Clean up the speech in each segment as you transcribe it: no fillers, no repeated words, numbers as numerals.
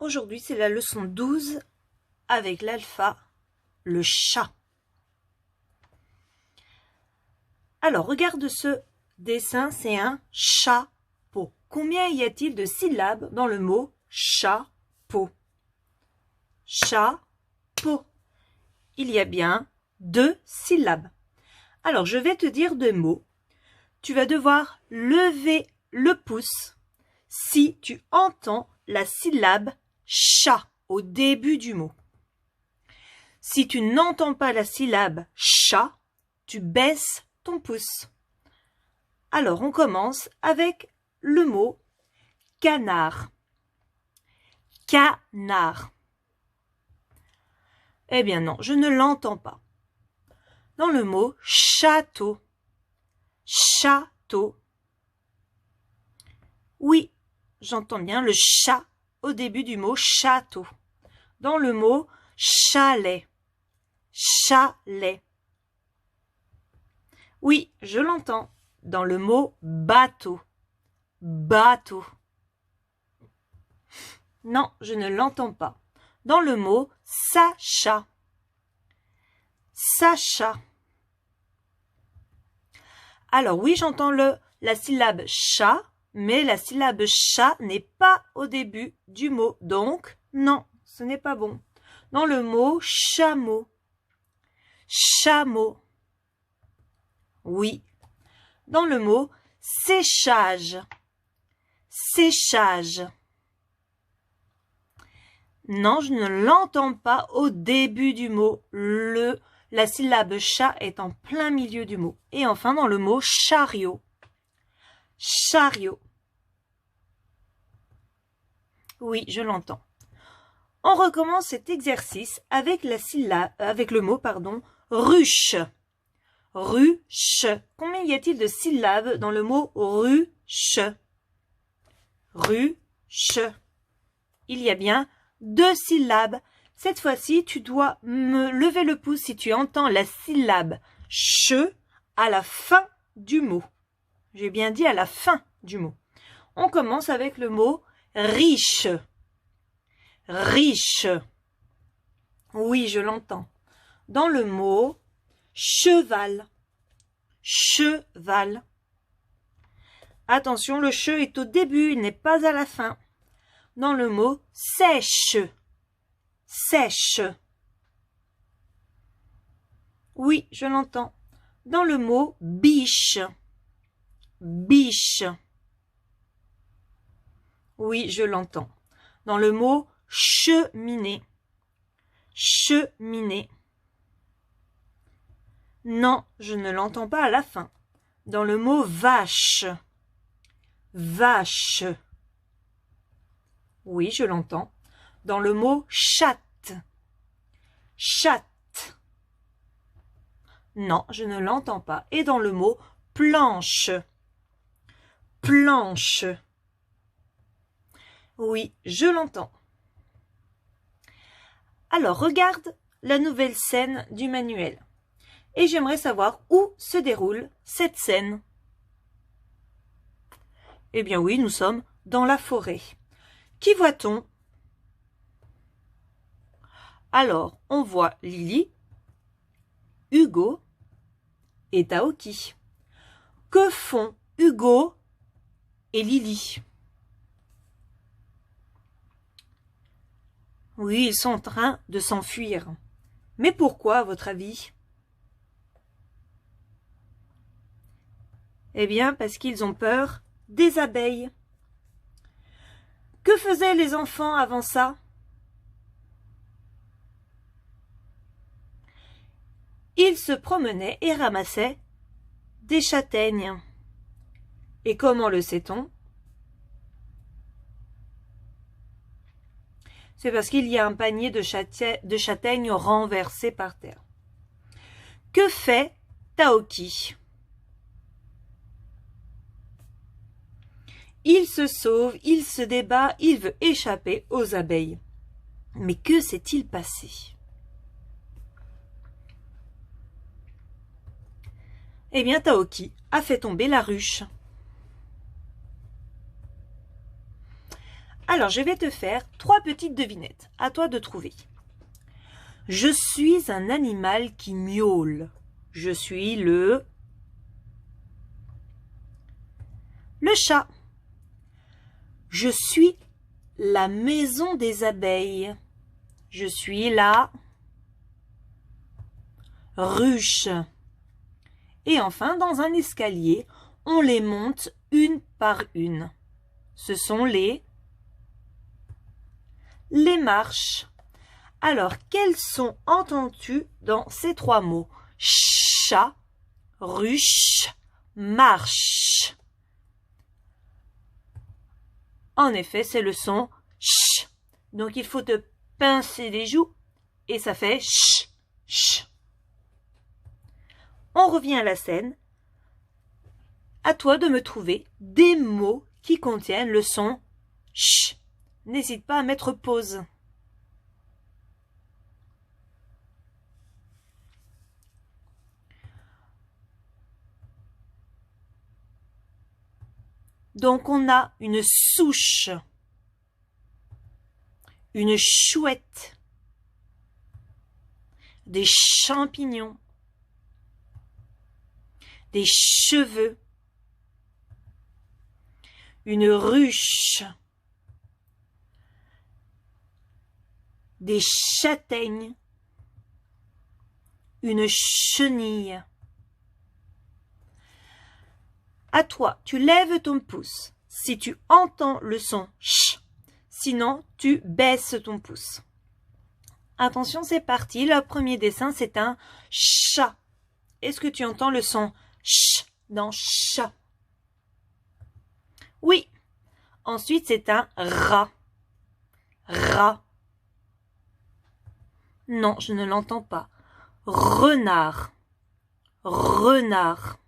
Aujourd'hui, c'est la leçon 12 avec l'alpha, le chat. Alors, regarde ce dessin, c'est un chapeau. Combien y a-t-il de syllabes dans le mot chapeau? Chapeau. Il y a bien 2 syllabes. Alors, je vais te dire 2 mots. Tu vas devoir lever le pouce si tu entends la syllabe chat au début du mot. Si tu n'entends pas la syllabe chat, tu baisses ton pouce. Alors, on commence avec le mot canard. Canard. Eh bien non, je ne l'entends pas. Dans le mot château. Château. Oui, j'entends bien le chat au début du mot château. Dans le mot chalet. Chalet. Oui, je l'entends. Dans le mot bateau. Bateau. Non, je ne l'entends pas. Dans le mot Sacha. Sacha. Alors oui, j'entends la syllabe chat, mais la syllabe chat n'est pas au début du mot. Donc, non, ce n'est pas bon. Dans le mot chameau. Chameau. Oui. Dans le mot séchage. Séchage. Non, je ne l'entends pas au début du mot. La syllabe chat est en plein milieu du mot. Et enfin, dans le mot chariot. Chariot. Oui, je l'entends. On recommence cet exercice avec le mot, ruche. Ruche. Combien y a-t-il de syllabes dans le mot ruche? Ruche. Il y a bien 2 syllabes. Cette fois-ci, tu dois me lever le pouce si tu entends la syllabe che à la fin du mot. J'ai bien dit à la fin du mot. On commence avec le mot riche. Riche. Oui, je l'entends. Dans le mot cheval. Cheval. Attention, le che est au début, il n'est pas à la fin. Dans le mot sèche. Sèche. Oui, je l'entends. Dans le mot biche. Biche. Oui, je l'entends. Dans le mot cheminée. Cheminée. Non, je ne l'entends pas à la fin. Dans le mot vache. Vache. Oui, je l'entends. Dans le mot chatte. Chatte. Non, je ne l'entends pas. Et dans le mot planche. Planche. Oui, je l'entends. Alors, regarde la nouvelle scène du manuel. Et j'aimerais savoir où se déroule cette scène. Eh bien oui, nous sommes dans la forêt. Qui voit-on? Alors, on voit Lily, Hugo et Taoki. Que font Hugo et Lily? Oui, ils sont en train de s'enfuir. Mais pourquoi, à votre avis? Eh bien, parce qu'ils ont peur des abeilles. Que faisaient les enfants avant ça? Ils se promenaient et ramassaient des châtaignes. Et comment le sait-on? C'est parce qu'il y a un panier de châtaignes renversé par terre. Que fait Taoki? Il se sauve, il se débat, il veut échapper aux abeilles. Mais que s'est-il passé? Eh bien, Taoki a fait tomber la ruche. Alors, je vais te faire 3 petites devinettes. À toi de trouver. Je suis un animal qui miaule. Je suis le chat. Je suis la maison des abeilles. Je suis la ruche. Et enfin, dans un escalier, on les monte une par une. Ce sont les marches. Alors, quels sont entendus dans ces 3 mots? Chat, ruche, marche. En effet, c'est le son ch. Donc, il faut te pincer les joues et ça fait ch, ch. On revient à la scène. À toi de me trouver des mots qui contiennent le son ch. N'hésite pas à mettre pause. Donc, on a une souche, une chouette, des champignons, des cheveux, une ruche, des châtaignes, une chenille. À toi, tu lèves ton pouce si tu entends le son ch. Sinon, tu baisses ton pouce. Attention, c'est parti. Le premier dessin, c'est un chat. Est-ce que tu entends le son ch dans chat? Oui. Ensuite, c'est un rat. Rat. Non, je ne l'entends pas. Renard. Renard.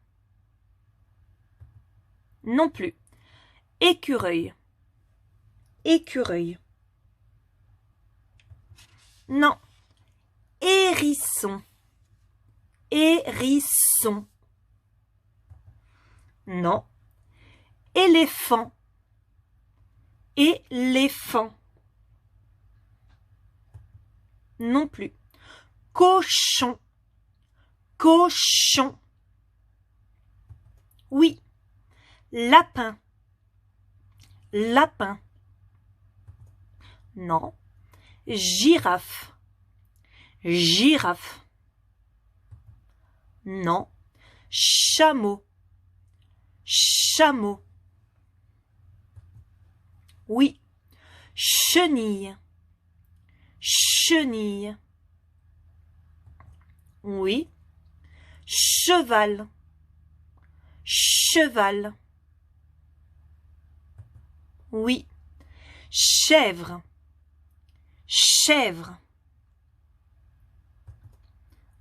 Non plus. Écureuil. Écureuil. Non. Hérisson. Hérisson. Non. Éléphant. Éléphant. Non plus. Cochon. Cochon. Oui. Lapin. Lapin. Non. Girafe. Girafe. Non. Chameau. Chameau. Oui. Chenille. Chenille. Oui. Cheval. Cheval. Oui. Chèvre. Chèvre.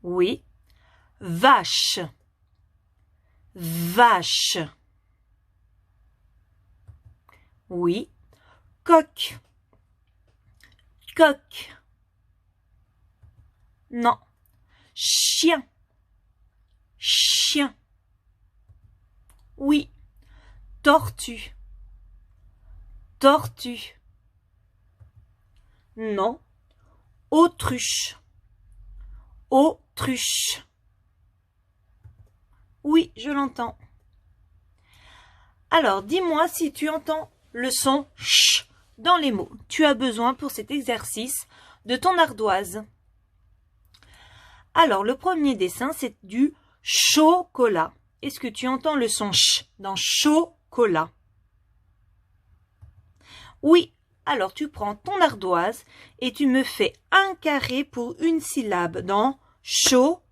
Oui. Vache. Vache. Oui. Coq. Coq. Non. Chien. Chien. Oui. Tortue. Tortue. Non. Autruche. Autruche. Oui, je l'entends. Alors, dis-moi si tu entends le son ch dans les mots. Tu as besoin pour cet exercice de ton ardoise. Alors, le premier dessin, c'est du chocolat. Est-ce que tu entends le son ch dans chocolat? Oui. Alors, tu prends ton ardoise et tu me fais un carré pour une syllabe dans chocolat.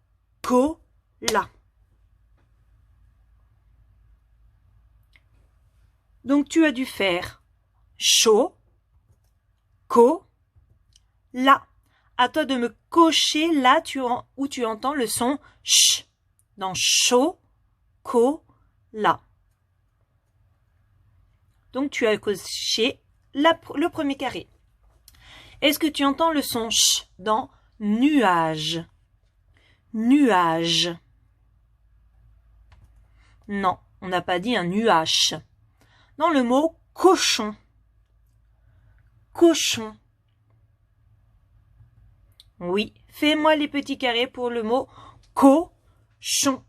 Donc, tu as dû faire chaud, co, la. À toi de me cocher là où tu entends le son ch dans chaud, co, la. Donc, tu as coché le premier carré. Est-ce que tu entends le son ch dans nuage? Nuage. Non, on n'a pas dit un nuage. Dans le mot cochon. cochon. Oui, fais-moi les petits carrés pour le mot cochon.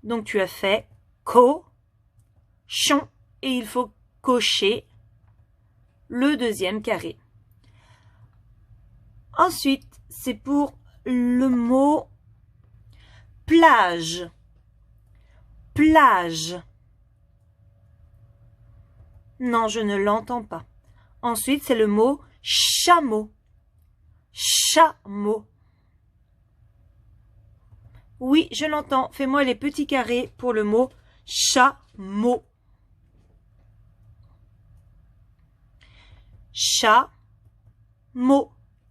Donc tu as fait cochon et il faut cocher le deuxième carré. Ensuite, c'est pour le mot plage. Plage. Non, je ne l'entends pas. Ensuite, c'est le mot chameau. Chameau. Oui, je l'entends. Fais-moi les petits carrés pour le mot chameau. Chameau.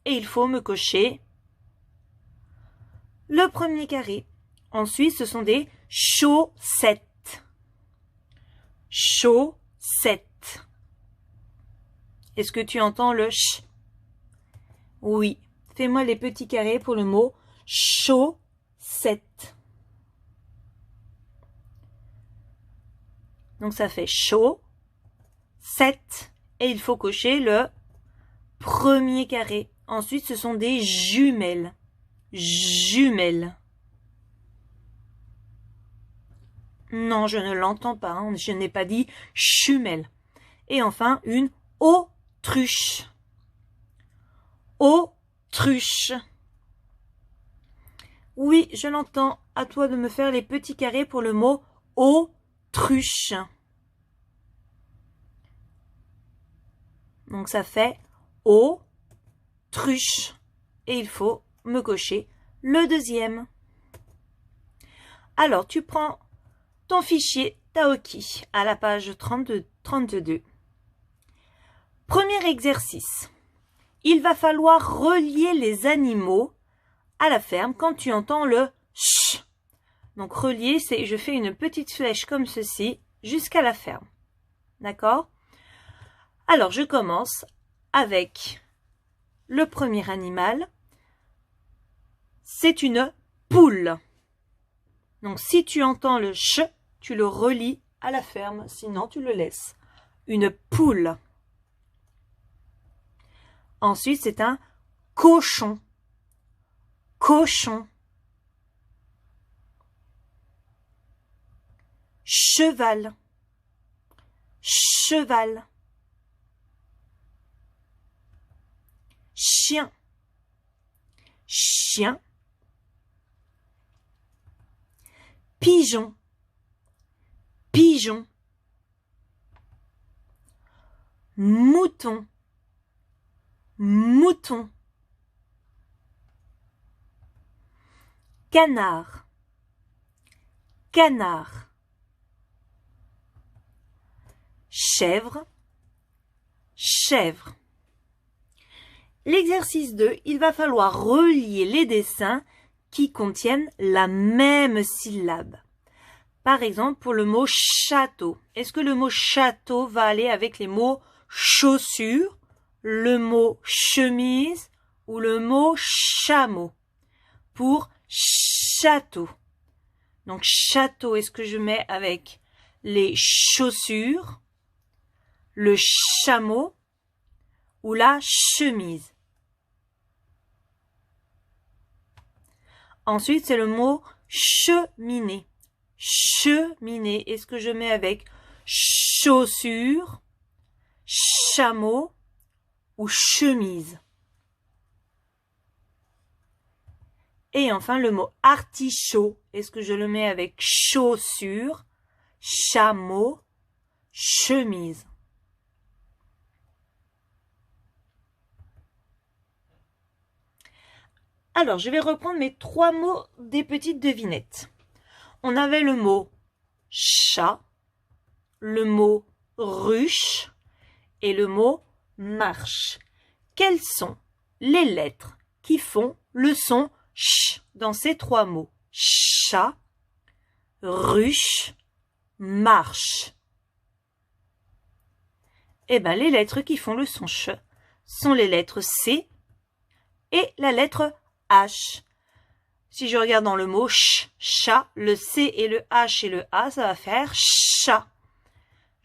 Et il faut me cocher le premier carré. Ensuite, ce sont des chaussettes. Chaussettes. Est-ce que tu entends le ch? Oui. Fais-moi les petits carrés pour le mot chaussettes. Donc ça fait chaud, 7 et il faut cocher le premier carré. Ensuite, ce sont des jumelles. Jumelles. Non, je ne l'entends pas. Hein. Je n'ai pas dit jumelle. Et enfin, une autruche. Autruche. Oui, je l'entends. À toi de me faire les petits carrés pour le mot autruche. Donc ça fait autruche. Et il faut me cocher le deuxième. Alors, tu prends ton fichier Taoki à la page 32. Premier exercice. Il va falloir relier les animaux à la ferme quand tu entends le ch. Donc relier, c'est je fais une petite flèche comme ceci jusqu'à la ferme. D'accord? Alors je commence avec le premier animal. C'est une poule. Donc si tu entends le ch, tu le relis à la ferme, sinon tu le laisses. Une poule. Ensuite, c'est un cochon. Cochon. Cheval. Cheval. Chien. Chien. Pigeon. Pigeon. Mouton. Mouton. Canard. Canard. Chèvre. Chèvre. L'exercice 2, il va falloir relier les dessins qui contiennent la même syllabe. Par exemple, pour le mot château. Est-ce que le mot château va aller avec les mots chaussures, le mot chemise ou le mot chameau? Pour château. Donc château, est-ce que je mets avec les chaussures, le chameau ou la chemise? Ensuite, c'est le mot cheminée. Cheminée, est-ce que je mets avec chaussures, chameau ou chemise? Et enfin, le mot artichaut, est-ce que je le mets avec chaussures, chameau, chemise? Alors, je vais reprendre mes 3 mots des petites devinettes. On avait le mot chat, le mot ruche et le mot marche. Quelles sont les lettres qui font le son ch dans ces 3 mots? Chat, ruche, marche. Eh bien, les lettres qui font le son ch sont les lettres C et la lettre H. Si je regarde dans le mot ch, chat, le C et le H et le A, ça va faire chat.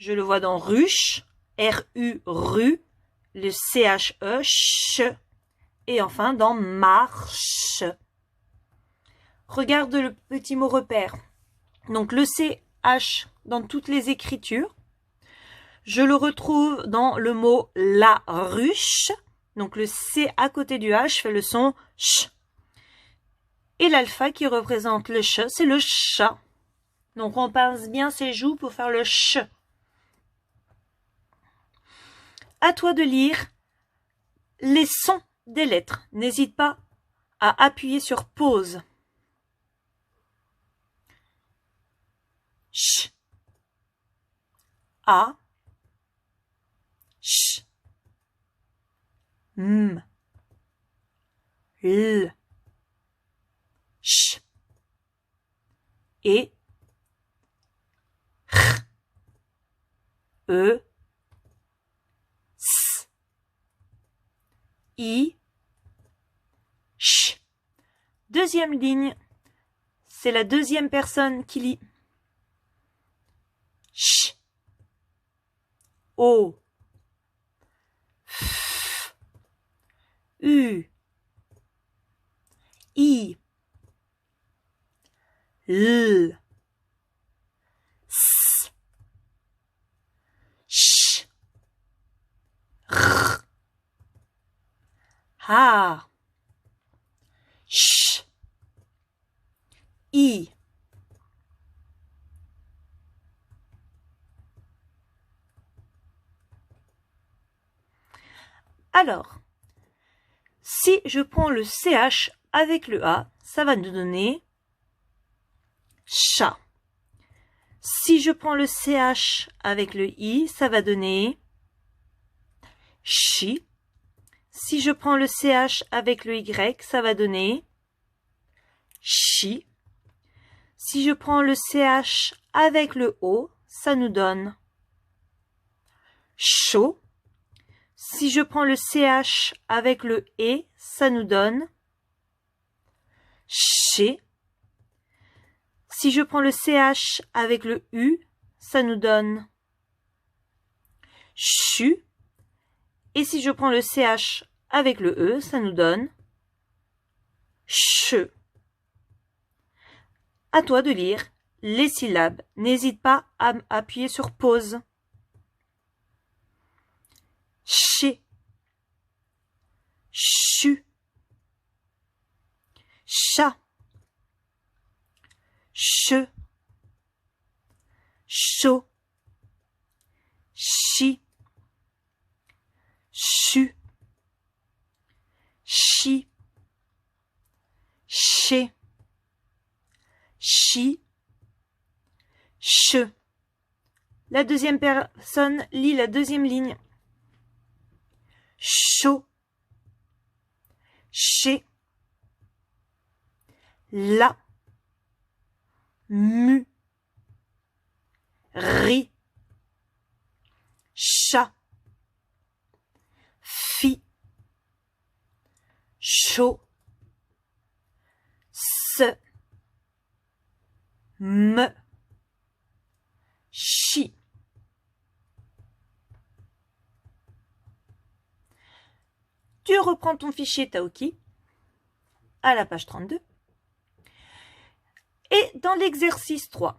je le vois dans ruche, R-U, rue, le C-H-E, ch, et enfin dans marche. Regarde le petit mot repère. Donc le C-H dans toutes les écritures. Je le retrouve dans le mot la ruche. Donc le C à côté du H fait le son ch. Et l'alpha qui représente le ch, c'est le chat. Donc on pince bien ses joues pour faire le ch. À toi de lire les sons des lettres. N'hésite pas à appuyer sur pause. Ch, A, ch, m, l, ch, et r, e, s, i, ch. Deuxième ligne, c'est la deuxième personne qui lit. Ch, o, f, u, i, l, s, ch, r, ha, ch, i. Alors, si je prends le CH avec le A, ça va nous donner chat. Si je prends le CH avec le I, ça va donner chi. Si je prends le CH avec le Y, ça va donner chi. Si je prends le CH avec le O, ça nous donne chaud. Si je prends le CH avec le E, ça nous donne chez. Si je prends le CH avec le U, ça nous donne chu. Et si je prends le CH avec le E, ça nous donne che. À toi de lire les syllabes. N'hésite pas à appuyer sur pause. Chez, chu, chat, che, chaud, chi, chu, chi, chez, chi, che. La deuxième personne lit la deuxième ligne. Chaud, chez, la, mu, ri, chat, fi, chaud, se, me, chi. Tu reprends ton fichier Taoki à la page 32. Et dans l'exercice 3,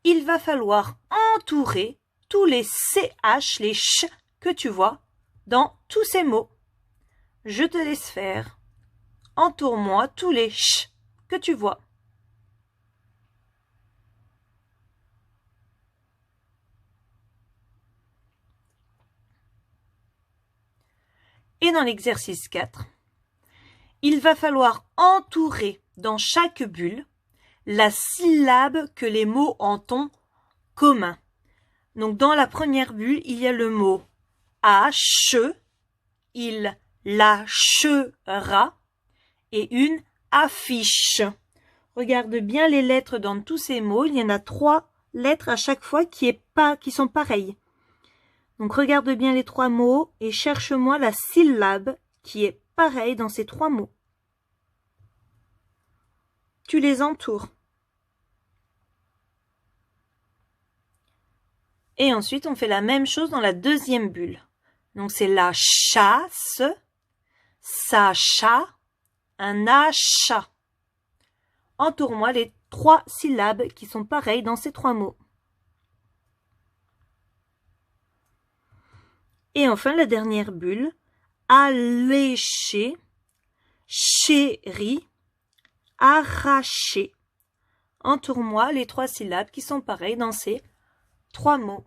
il va falloir entourer tous les CH, les CH que tu vois dans tous ces mots. Je te laisse faire. Entoure-moi tous les CH que tu vois. Et dans l'exercice 4, il va falloir entourer dans chaque bulle la syllabe que les mots en ont commun. Donc dans la première bulle, il y a le mot H, il lâchera et une affiche. Regarde bien les lettres dans tous ces mots, il y en a 3 lettres à chaque fois qui sont pareilles. Donc regarde bien les 3 mots et cherche-moi la syllabe qui est pareille dans ces 3 mots. Tu les entoures. Et ensuite, on fait la même chose dans la deuxième bulle. Donc, c'est la chasse, Sacha, un achat. Entoure-moi les 3 syllabes qui sont pareilles dans ces 3 mots. Et enfin, la dernière bulle, allécher, chéri, arracher. Entoure-moi les 3 syllabes qui sont pareilles dans ces 3 mots.